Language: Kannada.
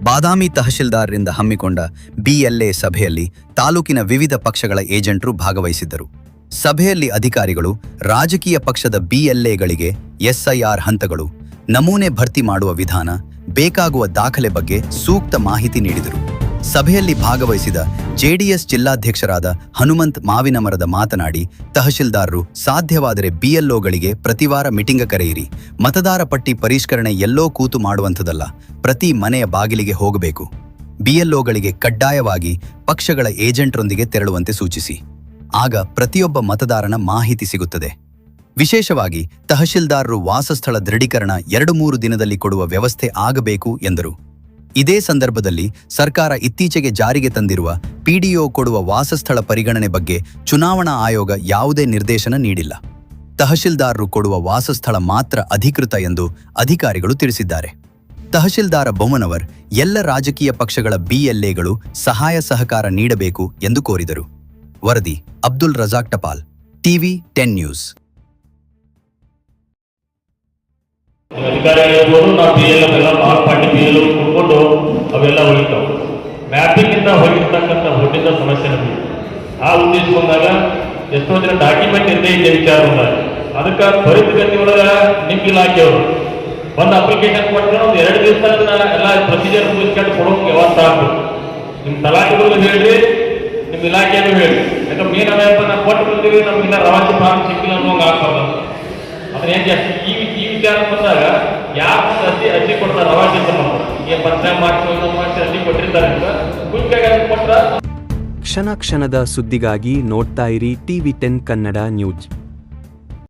ಬಾದಾಮಿ ತಹಶೀಲ್ದಾರ್ರಿಂದ ಹಮ್ಮಿಕೊಂಡ ಬಿಎಲ್ಎ ಸಭೆಯಲ್ಲಿ ತಾಲೂಕಿನ ವಿವಿಧ ಪಕ್ಷಗಳ ಏಜೆಂಟರು ಭಾಗವಹಿಸಿದ್ದರು. ಸಭೆಯಲ್ಲಿ ಅಧಿಕಾರಿಗಳು ರಾಜಕೀಯ ಪಕ್ಷದ ಬಿಎಲ್ಎಗಳಿಗೆ ಎಸ್ಐಆರ್ ಹಂತಗಳು, ನಮೂನೆ ಭರ್ತಿ ಮಾಡುವ ವಿಧಾನ, ಬೇಕಾಗುವ ದಾಖಲೆ ಬಗ್ಗೆ ಸೂಕ್ತ ಮಾಹಿತಿ ನೀಡಿದರು. ಸಭೆಯಲ್ಲಿ ಭಾಗವಹಿಸಿದ ಜೆಡಿಎಸ್ ಜಿಲ್ಲಾಧ್ಯಕ್ಷರಾದ ಹನುಮಂತ್ ಮಾವಿನಮರದ ಮಾತನಾಡಿ, ತಹಶೀಲ್ದಾರರು ಸಾಧ್ಯವಾದರೆ ಬಿಎಲ್ಒಗಳಿಗೆ ಪ್ರತಿವಾರ ಮೀಟಿಂಗ್ ಕರೆಯಿರಿ. ಮತದಾರ ಪಟ್ಟಿ ಪರಿಷ್ಕರಣೆ ಎಲ್ಲೋ ಕೂತು ಮಾಡುವಂಥದ್ದಲ್ಲ, ಪ್ರತಿ ಮನೆಯ ಬಾಗಿಲಿಗೆ ಹೋಗಬೇಕು. ಬಿಎಲ್ಒಗಳಿಗೆ ಕಡ್ಡಾಯವಾಗಿ ಪಕ್ಷಗಳ ಏಜೆಂಟ್ರೊಂದಿಗೆ ತೆರಳುವಂತೆ ಸೂಚಿಸಿ. ಆಗ ಪ್ರತಿಯೊಬ್ಬ ಮತದಾರನ ಮಾಹಿತಿ ಸಿಗುತ್ತದೆ. ವಿಶೇಷವಾಗಿ ತಹಶೀಲ್ದಾರರು ವಾಸಸ್ಥಳ ದೃಢೀಕರಣ 2-3 ದಿನದಲ್ಲಿ ಕೊಡುವ ವ್ಯವಸ್ಥೆ ಆಗಬೇಕು ಎಂದರು. ಇದೇ ಸಂದರ್ಭದಲ್ಲಿ ಸರ್ಕಾರ ಇತ್ತೀಚೆಗೆ ಜಾರಿಗೆ ತಂದಿರುವ ಪಿಡಿಒ ಕೊಡುವ ವಾಸಸ್ಥಳ ಪರಿಗಣನೆ ಬಗ್ಗೆ ಚುನಾವಣಾ ಆಯೋಗ ಯಾವುದೇ ನಿರ್ದೇಶನ ನೀಡಿಲ್ಲ. ತಹಶೀಲ್ದಾರರು ಕೊಡುವ ವಾಸಸ್ಥಳ ಮಾತ್ರ ಅಧಿಕೃತ ಎಂದು ಅಧಿಕಾರಿಗಳು ತಿಳಿಸಿದ್ದಾರೆ. ತಹಶೀಲ್ದಾರ ಬೊಮ್ಮನವರ್ ಎಲ್ಲ ರಾಜಕೀಯ ಪಕ್ಷಗಳ ಬಿಎಲ್ಎಗಳು ಸಹಾಯ ಸಹಕಾರ ನೀಡಬೇಕು ಎಂದು ಕೋರಿದರು. ವರದಿ ಅಬ್ದುಲ್ ರಜಾಕ್ ಟಪಾಲ್, ಟಿವಿ 10 ನ್ಯೂಸ್. ಅಧಿಕಾರಿಗಳು ನಾವು ಬಿಎಲ್ಎಂ ಎಲ್ಲ ಆಲ್ ಪಾರ್ಟಿ ಬಿಎಲ್ಎಂ ಕೊಟ್ಕೊಂಡು ಅವೆಲ್ಲ ಹೊಳಿತಾವೆ. ಮ್ಯಾಪಿಂಗಿಂದ ಹೊರಗಿರ್ತಕ್ಕಂಥ ಹೊಟ್ಟಿದ್ದ ಸಮಸ್ಯೆ ನಮಗೆ ಆ ಉದ್ದೇಶ ಬಂದಾಗ ಎಷ್ಟೋ ಜನ ಡಾಕ್ಯುಮೆಂಟ್ ಇದ್ದೇ ಇದೆ ವಿಚಾರ ಬಂದಾಗ ಅದಕ್ಕೆ ತ್ವರಿತಗತಿ ಒಳಗೆ ನಿಮ್ಮ ಇಲಾಖೆಯವರು ಒಂದು ಅಪ್ಲಿಕೇಶನ್ ಕೊಟ್ಟರೆ ಒಂದು 2 ದಿವಸ ಎಲ್ಲ ಪ್ರೊಸೀಜರ್ ಮುಗಿಸ್ಕೊಂಡು ಕೊಡೋಕೆ ವ್ಯವಸ್ಥೆ ಆಗ್ಬೇಕು. ನಿಮ್ಮ ತಲಾಟೆಗಳು ಹೇಳ್ರಿ, ನಿಮ್ಮ ಇಲಾಖೆಯನ್ನು ಹೇಳಿ. ಯಾಕಂದ್ರೆ ಮೇನ್ ಅವೇಪ ನಾವು ಕೊಟ್ಟು ಬರ್ತೀವಿ, ನಮಗಿನ್ನ ರವಾಜಿ ಫಾರ್ಮ್ ಸಿಕ್ಕಿಲ್ಲ ಅನ್ನೋಂಗೆ ಆಗ್ಬಾರ್ದು. ಅದನ್ನ ಏನು ಜಾಸ್ತಿ ಈ ವಿಚಾರ ಬಂದಾಗ ಯಾರು ಅರ್ಜಿ ಕೊಡ್ತಾರೆ ರವಾಜಿ ಈಗ ಪತ್ರ ಮಾಡಿ ಅರ್ಜಿ ಕೊಟ್ಟಿರ್ತಾರೆ ಅಂತ ಕ್ವಿಕ್ಕಾಗಿ ಅರ್ಜಿ ಕೊಟ್ರ. ಕ್ಷಣ ಕ್ಷಣದ ಸುದ್ದಿಗಾಗಿ ನೋಡ್ತಾ ಇರಿ ಟಿವಿ 10 ಕನ್ನಡ ನ್ಯೂಸ್.